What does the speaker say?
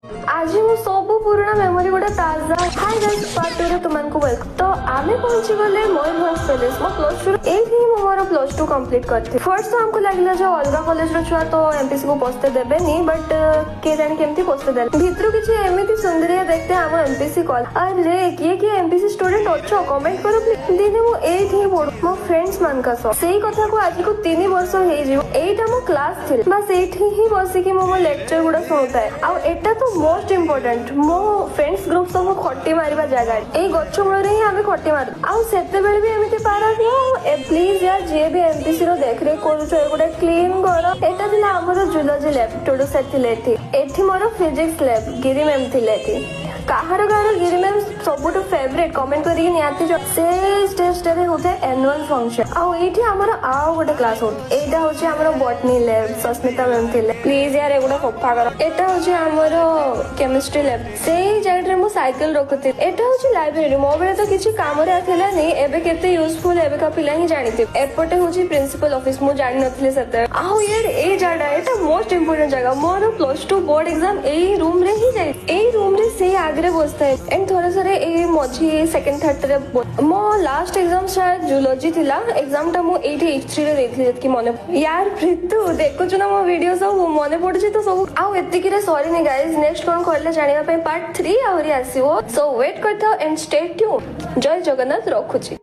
आज मु सब पुराना मेमोरी गोटे ताजा हाय गाइस पार्ट 2 रे तुमनको वेलकम। तो आमे पहुंची गले मयूरभंज पैलेस मो प्लस 2 एही मो मोर प्लस 2 कंप्लीट करथि। फर्स्ट तो हमको लागला जो अलगा कॉलेज रो छुआ तो एमपीसी को पस्ते देबे नी, बट के जानि केमती पस्ते दे भितरु किछि एमिति सुंदरिया देखते हम एमपीसी कॉल। अरे किए एमपीसी स्टूडेंट अच्छो कमेंट करो प्लीज। दिने मो एही पढु मो फ्रेंड्स मान का सो सेही कथा को आज को 3 वर्ष हे जिवो। एटा मो क्लास थिल बस एठी ही बसी कि मो लेक्चर गुडा सुनता है। आ एटा तो मोस्ट इम्पोर्टेंट मो फ्रेंड्स ग्रुप सब खटी मारिबा जगह ए गच्छ मूल रे ही आमे खटी मार आ सेते बेले भी एमिति पारा दियो। प्लीज यार जे भी एमपीसी रो देख रे करू छ एगुडा क्लीन करो। एटा दिला हमर जूलॉजी लैब टोडो सेट थिले एठी मोर फिजिक्स लैब गिरी मैम थिले एठी काहार गिरी मैम सबुठ फेवरेट कमेंट करी नियाती जो से स्टेज रे होते एनुअल फंक्शन आ एठी हमर आ गोटे क्लास हो एटा होचे हमर बॉटनी लैब सस्मिता मैम थिले प्लीज यार एगुडा सफा करो। एटा होचे हमर केमिस्ट्री लैब से जगह रे मो साइकिल रखुती। एटा होचे लाइब्रेरी मो बेले तो किछि काम रे आथिला नै एबे केते यूजफुल एबे का पिला ही जानिते। एपटे होचे प्रिंसिपल ऑफिस मो जानि नथिले सते आ यार ए जाडा एटा मोस्ट इंपोर्टेंट जगह मोर प्लस 2 बोर्ड एग्जाम ए रूम रे ही जाय ए रूम रे से आगे बसता है एंड थोड़ा सारे ए मझी सेकंड थर्ड रे मो लास्ट एग्जाम शायद जूलॉजी थिला एग्जाम टा मो 8H3 रे देथि जतकी मने यार प्रीतु देखो छु ना मो वीडियो सब मने पडछि तो सब आ एतिकी रे सॉरी नी गाइस नेक्स्ट कोन कहले जानिबा पे पार्ट 3 आउरी आसीओ सो वेट करथो एंड स्टे ट्यून। जय जगन्नाथ रखुछि।